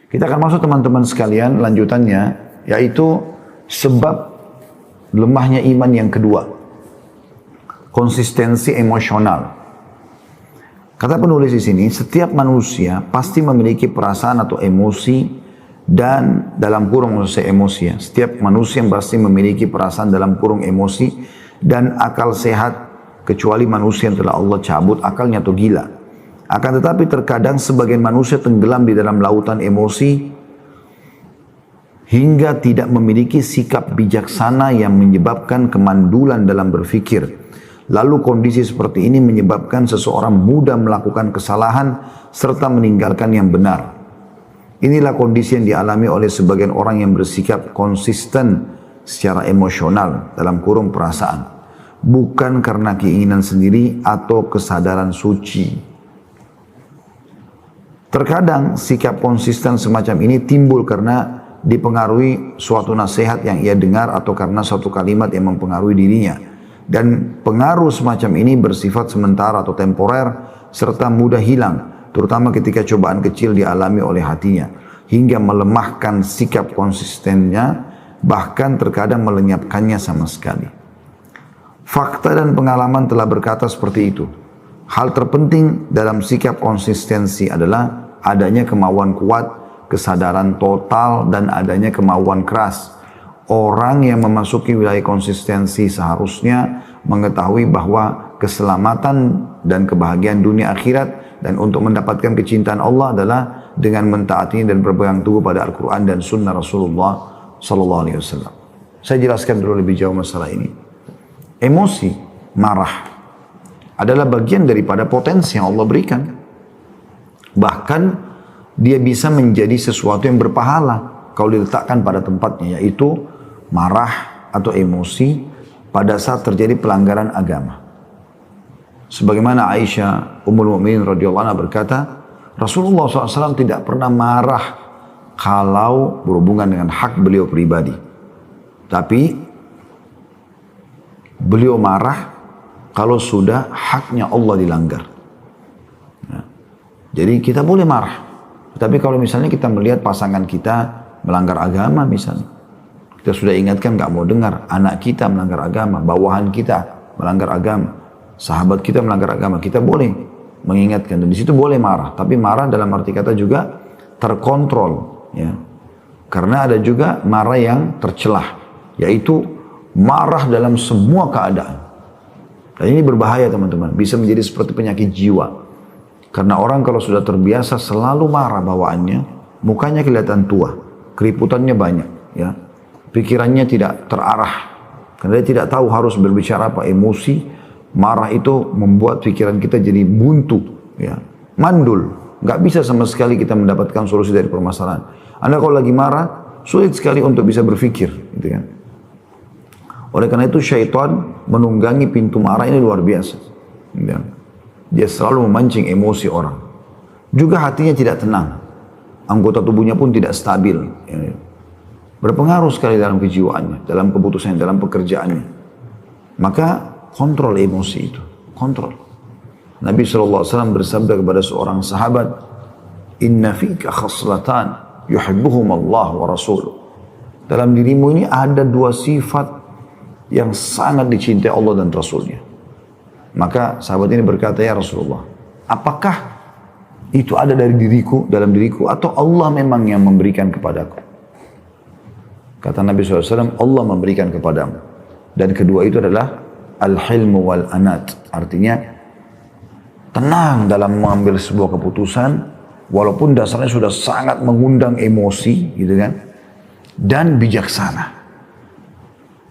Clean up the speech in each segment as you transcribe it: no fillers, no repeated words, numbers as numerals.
Kita akan masuk teman-teman sekalian lanjutannya, yaitu sebab lemahnya iman yang kedua. Konsistensi emosional. Kata penulis di sini, setiap manusia pasti memiliki perasaan atau emosi dan dalam kurung maksud saya emosi ya. Setiap manusia pasti memiliki perasaan dalam kurung emosi dan akal sehat kecuali manusia yang telah Allah cabut akalnya atau gila. Akan tetapi terkadang sebagian manusia tenggelam di dalam lautan emosi hingga tidak memiliki sikap bijaksana yang menyebabkan kemandulan dalam berpikir. Lalu kondisi seperti ini menyebabkan seseorang mudah melakukan kesalahan serta meninggalkan yang benar. Inilah kondisi yang dialami oleh sebagian orang yang bersikap konsisten secara emosional dalam kurung perasaan. Bukan karena keinginan sendiri atau kesadaran suci. Terkadang sikap konsisten semacam ini timbul karena dipengaruhi suatu nasihat yang ia dengar atau karena suatu kalimat yang mempengaruhi dirinya. Dan pengaruh semacam ini bersifat sementara atau temporer serta mudah hilang, terutama ketika cobaan kecil dialami oleh hatinya, hingga melemahkan sikap konsistennya, bahkan terkadang melenyapkannya sama sekali. Fakta dan pengalaman telah berkata seperti itu. Hal terpenting dalam sikap konsistensi adalah adanya kemauan kuat, kesadaran total, dan adanya kemauan keras. Orang yang memasuki wilayah konsistensi seharusnya mengetahui bahwa keselamatan dan kebahagiaan dunia akhirat dan untuk mendapatkan kecintaan Allah adalah dengan mentaatinya dan berpegang teguh pada Al-Quran dan Sunnah Rasulullah SAW. Saya jelaskan dulu lebih jauh masalah ini. Emosi, marah, adalah bagian daripada potensi yang Allah berikan. Bahkan dia bisa menjadi sesuatu yang berpahala kalau diletakkan pada tempatnya, yaitu marah atau emosi pada saat terjadi pelanggaran agama. Sebagaimana Aisyah Ummul Mukminin radhiyallahu anha berkata, Rasulullah SAW tidak pernah marah kalau berhubungan dengan hak beliau pribadi. Tapi beliau marah kalau sudah haknya Allah dilanggar. Ya. Jadi kita boleh marah. Tapi kalau misalnya kita melihat pasangan kita melanggar agama misalnya. Kita sudah ingatkan gak mau dengar. Anak kita melanggar agama. Bawahan kita melanggar agama. Sahabat kita melanggar agama. Kita boleh mengingatkan. Dan di situ boleh marah. Tapi marah dalam arti kata juga terkontrol. Ya. Karena ada juga marah yang tercelah. Yaitu marah dalam semua keadaan. Dan ini berbahaya teman-teman, bisa menjadi seperti penyakit jiwa. Karena orang kalau sudah terbiasa selalu marah bawaannya, mukanya kelihatan tua, keriputannya banyak, ya, pikirannya tidak terarah. Karena dia tidak tahu harus berbicara apa, emosi, marah itu membuat pikiran kita jadi buntu, ya, mandul. Nggak bisa sama sekali kita mendapatkan solusi dari permasalahan. Anda kalau lagi marah, sulit sekali untuk bisa berpikir, gitu kan. Oleh karena itu syaitan menunggangi pintu marah ini luar biasa. Dia selalu memancing emosi orang. Juga hatinya tidak tenang. Anggota tubuhnya pun tidak stabil. Berpengaruh sekali dalam kejiwaannya, dalam keputusannya, dalam pekerjaannya. Maka kontrol emosi itu. Kontrol. Nabi SAW bersabda kepada seorang sahabat, Inna fika khaslatan yuhibbuhum Allah wa rasuluh. Dalam dirimu ini ada dua sifat yang sangat dicintai Allah dan Rasulnya. Maka sahabat ini berkata, ya Rasulullah, apakah itu ada dari diriku, dalam diriku, atau Allah memang yang memberikan kepadaku? Kata Nabi SAW, Allah memberikan kepadamu. Dan kedua itu adalah al-hilmu wal-anat. Artinya, tenang dalam mengambil sebuah keputusan, walaupun dasarnya sudah sangat mengundang emosi, gitu kan, dan bijaksana.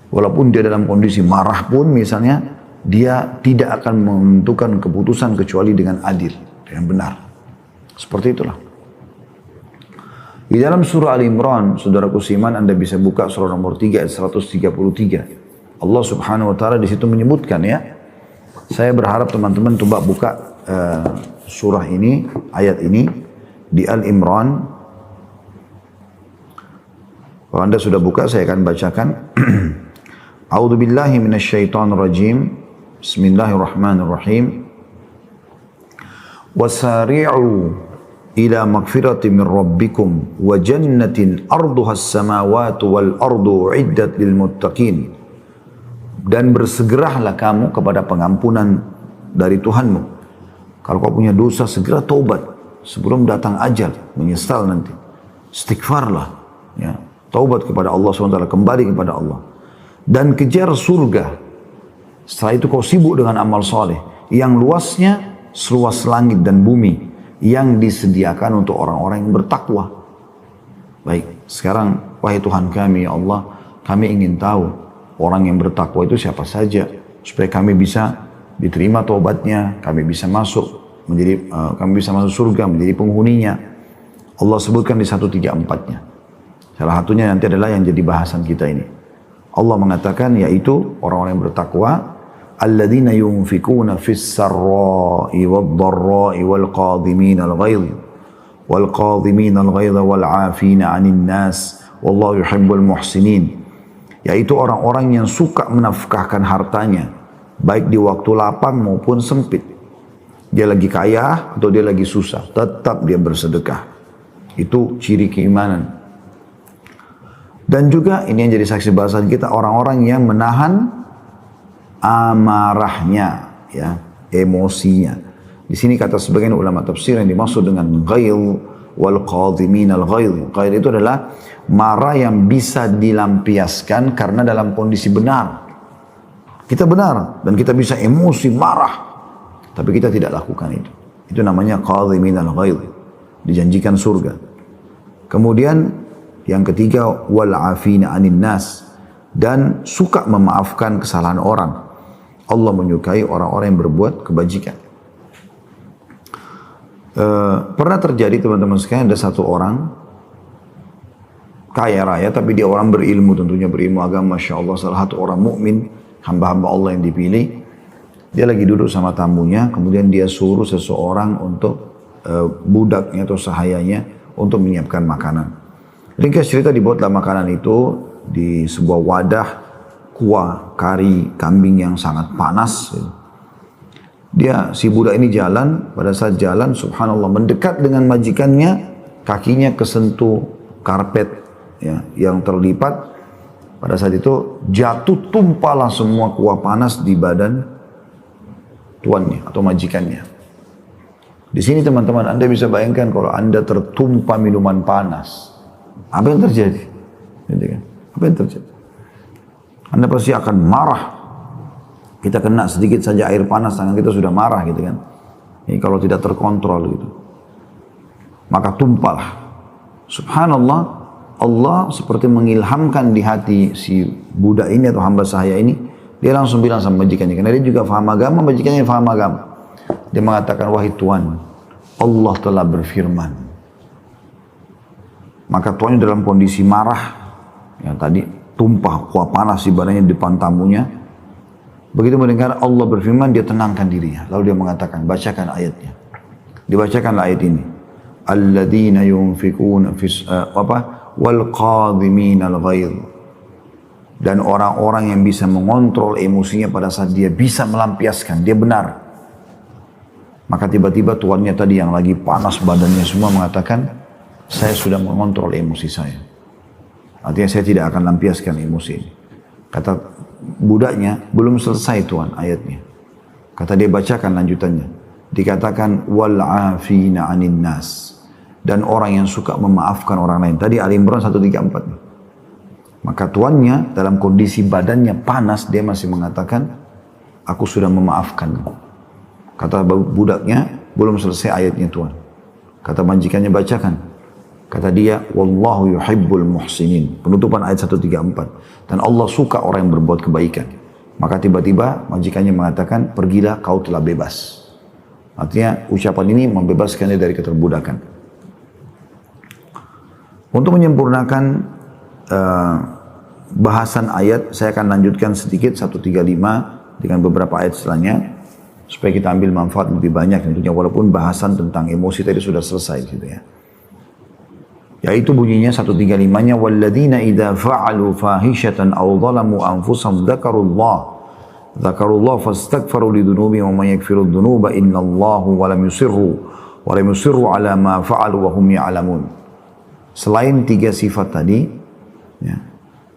Walaupun dia dalam kondisi marah pun misalnya, dia tidak akan menentukan keputusan kecuali dengan adil, dengan benar. Seperti itulah. Di dalam surah Al-Imran, saudaraku seiman, Anda bisa buka surah nomor 3 ayat 133. Allah Subhanahu wa taala di situ menyebutkan, ya. Saya berharap teman-teman coba buka surah ini, ayat ini di Al-Imran. Kalau Anda sudah buka, saya akan bacakan. A'udzu billahi minasyaitonir rajim. Bismillahirrahmanirrahim. Wasari'u ila magfirati min rabbikum wa jannatin arduha as-samawati wal ardu uiddat lil muttaqin. Dan bersegeralah kamu kepada pengampunan dari Tuhanmu. Kalau kau punya dosa, segera taubat sebelum datang ajal, menyesal nanti. Istighfarlah, ya. Taubat kepada Allah SWT, kembali kepada Allah. Dan kejar surga. Setelah itu kau sibuk dengan amal soleh yang luasnya seluas langit dan bumi, yang disediakan untuk orang-orang yang bertakwa. Baik, sekarang wahai Tuhan kami, ya Allah, kami ingin tahu orang yang bertakwa itu siapa saja, supaya kami bisa diterima taubatnya, kami bisa masuk surga, menjadi penghuninya. Allah sebutkan di 134-nya. Salah satunya nanti adalah yang jadi bahasan kita ini. Allah mengatakan yaitu orang-orang yang bertakwa, alladzina yunfikuna fis sarra'i wad dharra'i wal qadhimina al-ghaidha wal 'afina 'anil nas wallahu yuhibbul muhsinin. Yaitu orang-orang yang suka menafkahkan hartanya baik di waktu lapang maupun sempit. Dia lagi kaya atau dia lagi susah, tetap dia bersedekah. Itu ciri keimanan. Dan juga ini yang jadi saksi bahasan kita, orang-orang yang menahan amarahnya, ya, emosinya. Di sini kata sebagian ulama tafsir yang dimaksud dengan ghail wal qadhimin al ghail. Ghail itu adalah marah yang bisa dilampiaskan karena dalam kondisi benar. Kita benar dan kita bisa emosi, marah, tapi kita tidak lakukan itu. Itu namanya qadhimin al ghail. Dijanjikan surga. Kemudian yang ketiga, wal afina 'anil nas, dan suka memaafkan kesalahan orang. Allah menyukai orang-orang yang berbuat kebajikan. Pernah terjadi teman-teman sekalian, ada satu orang kaya raya, tapi dia orang berilmu, tentunya berilmu agama, Masya Allah, salah satu orang mukmin, hamba-hamba Allah yang dipilih. Dia lagi duduk sama tamunya, kemudian dia suruh seseorang untuk budaknya atau sahayanya untuk menyiapkan makanan. Ringkas cerita, dibuatlah makanan itu di sebuah wadah kuah kari kambing yang sangat panas. Si budak ini jalan, pada saat jalan subhanallah mendekat dengan majikannya, kakinya kesentuh karpet, ya, yang terlipat. Pada saat itu jatuh, tumpahlah semua kuah panas di badan tuannya atau majikannya. Di sini teman-teman, Anda bisa bayangkan kalau Anda tertumpah minuman panas, apa yang terjadi? Apa yang terjadi? Anda pasti akan marah. Kita kena sedikit saja air panas, tangan kita sudah marah gitu kan. Ini kalau tidak terkontrol gitu. Maka tumpahlah. Subhanallah, Allah seperti mengilhamkan di hati si budak ini atau hamba sahaya ini. Dia langsung bilang sama majikannya, karena dia juga faham agama, majikannya faham agama. Dia mengatakan, wahai Tuhan, Allah telah berfirman. Maka tuannya dalam kondisi marah, yang tadi tumpah kuah panas di badannya di depan tamunya. Begitu mendengar Allah berfirman, dia tenangkan dirinya. Lalu dia mengatakan, bacakan ayatnya. Dibacakanlah ayat ini. Alladzina yunfikuna wal qadhimin al ghaidh. Dan orang-orang yang bisa mengontrol emosinya pada saat dia bisa melampiaskan, dia benar. Maka tiba-tiba tuannya tadi yang lagi panas badannya semua mengatakan, saya sudah mengontrol emosi saya. Artinya saya tidak akan lampiaskan emosi ini. Kata budaknya, belum selesai Tuhan ayatnya. Kata dia, bacakan lanjutannya. Dikatakan, wal afina 'anil nas. Dan orang yang suka memaafkan orang lain. Tadi Ali Imran 134. Maka tuannya dalam kondisi badannya panas, dia masih mengatakan, aku sudah memaafkan. Kata budaknya, belum selesai ayatnya Tuhan. Kata majikannya, bacakan. Kata dia, wallahu yuhibbul muhsinin. Penutupan ayat 134. Dan Allah suka orang yang berbuat kebaikan. Maka tiba-tiba majikannya mengatakan, pergilah, kau telah bebas. Artinya ucapan ini membebaskan dia dari keterbudakan. Untuk menyempurnakan bahasan ayat, saya akan lanjutkan sedikit 135 dengan beberapa ayat setelahnya. Supaya kita ambil manfaat lebih banyak tentunya, walaupun bahasan tentang emosi tadi sudah selesai gitu ya. Yaitu bunyinya 135-nya, walladzina idza fa'alu fahishatan aw dhalamu anfusahum dzakarullah fastaghfiru lidzunubihim wa may yaghfiru dzunuba illallah wa lam yusirru wa lam yusirru ala ma fa'alu wa hum ya'lamun. Selain 3 sifat tadi, ya,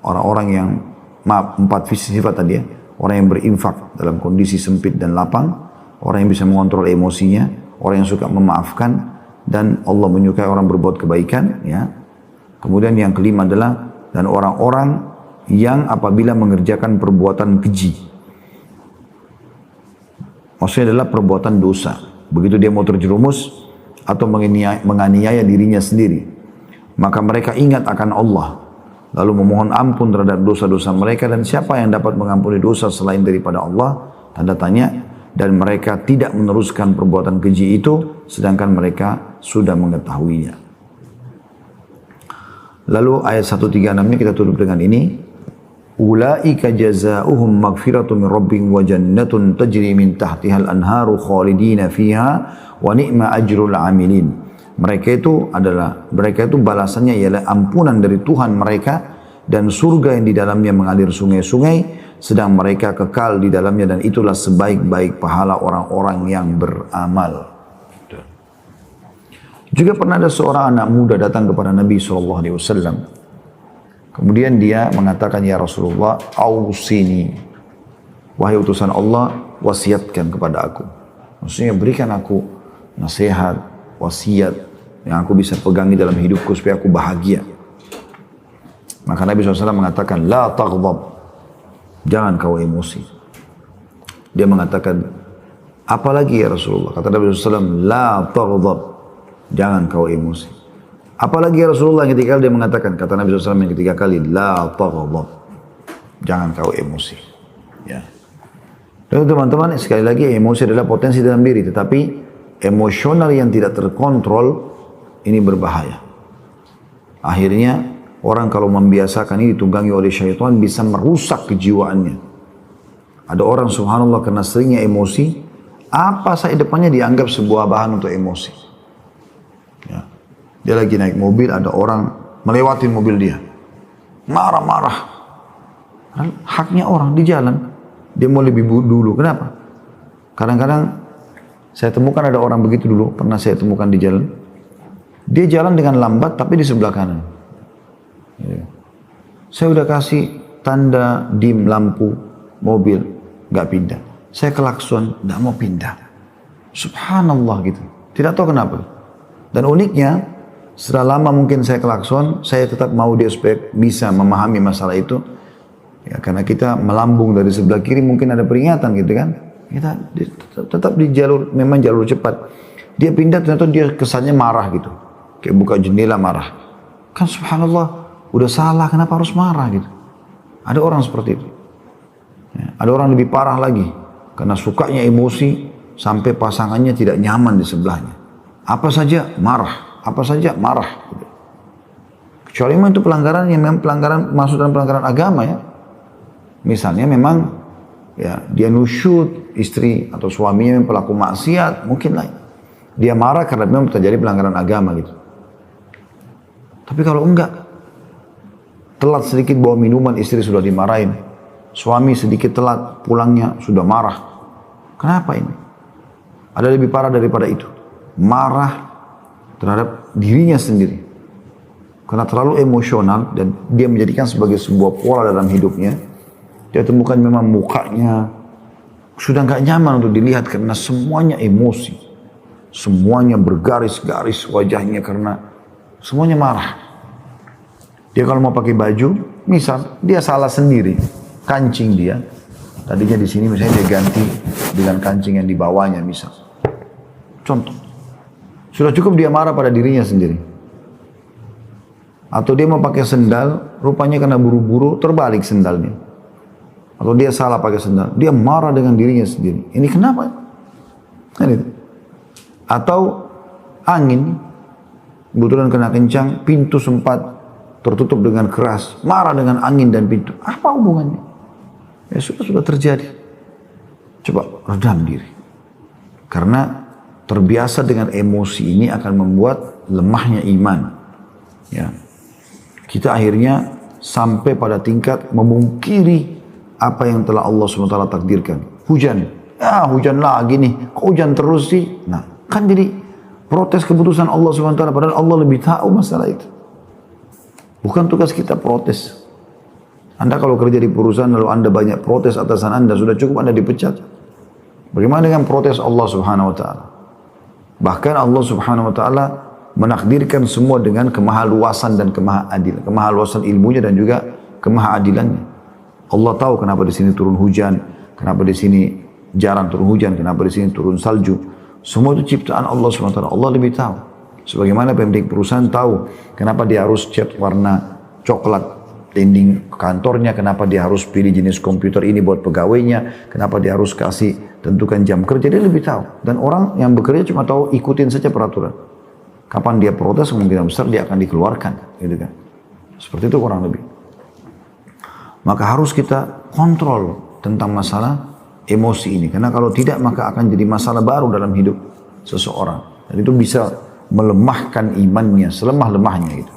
orang-orang yang, maaf, 4 sifat tadi ya, orang yang berinfak dalam kondisi sempit dan lapang, orang yang bisa mengontrol emosinya, orang yang suka memaafkan, dan Allah menyukai orang berbuat kebaikan, ya. Kemudian yang kelima adalah, dan orang-orang yang apabila mengerjakan perbuatan keji, maksudnya adalah perbuatan dosa, begitu dia mau terjerumus atau menganiaya dirinya sendiri, maka mereka ingat akan Allah, lalu memohon ampun terhadap dosa-dosa mereka, dan siapa yang dapat mengampuni dosa selain daripada Allah, tanda tanya, dan mereka tidak meneruskan perbuatan keji itu, sedangkan mereka sudah mengetahuinya. Lalu ayat 136-nya kita tutup dengan ini, ulaika jazaohum maghfiratun min rabbihim wa jannatun tajri min tahtihal anharu khalidina fiha wa ni'ma ajrul amilin. Mereka itu balasannya ialah ampunan dari Tuhan mereka dan surga yang di dalamnya mengalir sungai-sungai, sedang mereka kekal di dalamnya, dan itulah sebaik-baik pahala orang-orang yang beramal. Juga pernah ada seorang anak muda datang kepada Nabi SAW. Kemudian dia mengatakan, ya Rasulullah, ausini, wahai utusan Allah, wasiatkan kepada aku. Maksudnya berikan aku nasihat, wasiat yang aku bisa pegangi dalam hidupku supaya aku bahagia. Maka Nabi SAW mengatakan, la taghdab, jangan kau emosi. Dia mengatakan, apalagi ya Rasulullah? Kata Nabi SAW, la taghdab, jangan kau emosi. Apalagi ya Rasulullah? Yang ketiga kali dia mengatakan, kata Nabi SAW yang ketiga kali, la taghdab, jangan kau emosi. Ya. Dan teman-teman, sekali lagi, emosi adalah potensi dalam diri, tetapi emosional yang tidak terkontrol ini berbahaya. Akhirnya orang kalau membiasakan ini ditunggangi oleh syaitan bisa merusak kejiwaannya. Ada orang subhanallah karena seringnya emosi, apa saja depannya dianggap sebuah bahan untuk emosi. Ya. Dia lagi naik mobil, ada orang melewati mobil dia, marah-marah. Haknya orang di jalan, dia mau lebih dulu. Kenapa? Kadang-kadang saya temukan ada orang begitu dulu, pernah saya temukan di jalan. Dia jalan dengan lambat tapi di sebelah kanan. Ya. Saya udah kasih tanda dim lampu mobil, nggak pindah. Saya klakson, nggak mau pindah. Subhanallah gitu. Tidak tahu kenapa. Dan uniknya, setelah lama mungkin saya klakson, saya tetap mau dia supaya bisa memahami masalah itu. Ya, karena kita melambung dari sebelah kiri mungkin ada peringatan gitu kan. Kita tetap di jalur, memang jalur cepat. Dia pindah ternyata dia kesannya marah gitu. Kayak buka jendela marah. Kan subhanallah, udah salah, kenapa harus marah gitu. Ada orang seperti itu. Ya, ada orang lebih parah lagi. Karena sukanya emosi sampai pasangannya tidak nyaman di sebelahnya. Apa saja marah, apa saja marah. Gitu. Kecuali memang itu pelanggaran yang memang pelanggaran, masuk dalam pelanggaran agama ya. Misalnya memang ya dia nusyud, istri atau suaminya memang pelaku maksiat, mungkin lah. Dia marah karena memang terjadi pelanggaran agama gitu. Tapi kalau enggak, telat sedikit bawa minuman, istri sudah dimarahin. Suami sedikit telat pulangnya sudah marah. Kenapa ini? Ada lebih parah daripada itu. Marah terhadap dirinya sendiri. Karena terlalu emosional dan dia menjadikan sebagai sebuah pola dalam hidupnya. Dia temukan memang mukanya sudah nggak nyaman untuk dilihat karena semuanya emosi. Semuanya bergaris-garis wajahnya karena semuanya marah. Dia kalau mau pakai baju, misal dia salah sendiri, kancing dia. Tadinya di sini misalnya dia ganti dengan kancing yang di bawahnya misal. Contoh. Sudah cukup dia marah pada dirinya sendiri. Atau dia mau pakai sendal, rupanya karena buru-buru terbalik sendalnya. Atau dia salah pakai sendal, dia marah dengan dirinya sendiri. Ini kenapa? Kan itu. Atau angin, kebetulan kena kencang, pintu sempat tertutup dengan keras, marah dengan angin dan pintu. Apa hubungannya? Ya sudah terjadi. Coba redam diri. Karena terbiasa dengan emosi ini akan membuat lemahnya iman. Ya. Kita akhirnya sampai pada tingkat memungkiri apa yang telah Allah SWT takdirkan. Hujan. Ya hujan lagi nih. Kok hujan terus sih? Nah kan jadi Protes keputusan Allah SWT, padahal Allah lebih tahu masalah itu. Bukan tugas kita protes. Anda kalau kerja di perusahaan lalu Anda banyak protes atasan Anda, sudah cukup Anda dipecat. Bagaimana dengan protes Allah Subhanahu wa taala? Bahkan Allah Subhanahu wa taala menakdirkan semua dengan kemahaluasan dan kemahaluasan ilmunya dan juga kemahaadilannya. Allah tahu kenapa di sini turun hujan, kenapa di sini jarang turun hujan, kenapa di sini turun salju. Semua itu ciptaan Allah Subhanahu wa taala. Allah lebih tahu. Sebagaimana pemilik perusahaan tahu kenapa dia harus cat warna coklat dinding kantornya, kenapa dia harus pilih jenis komputer ini buat pegawainya, kenapa dia harus kasih tentukan jam kerja, dia lebih tahu. Dan orang yang bekerja cuma tahu ikutin saja peraturan. Kapan dia protes, kemungkinan besar dia akan dikeluarkan, gitu kan. Seperti itu kurang lebih. Maka harus kita kontrol tentang masalah emosi ini, karena kalau tidak maka akan jadi masalah baru dalam hidup seseorang. Dan itu bisa melemahkan imannya, selemah-lemahnya gitu.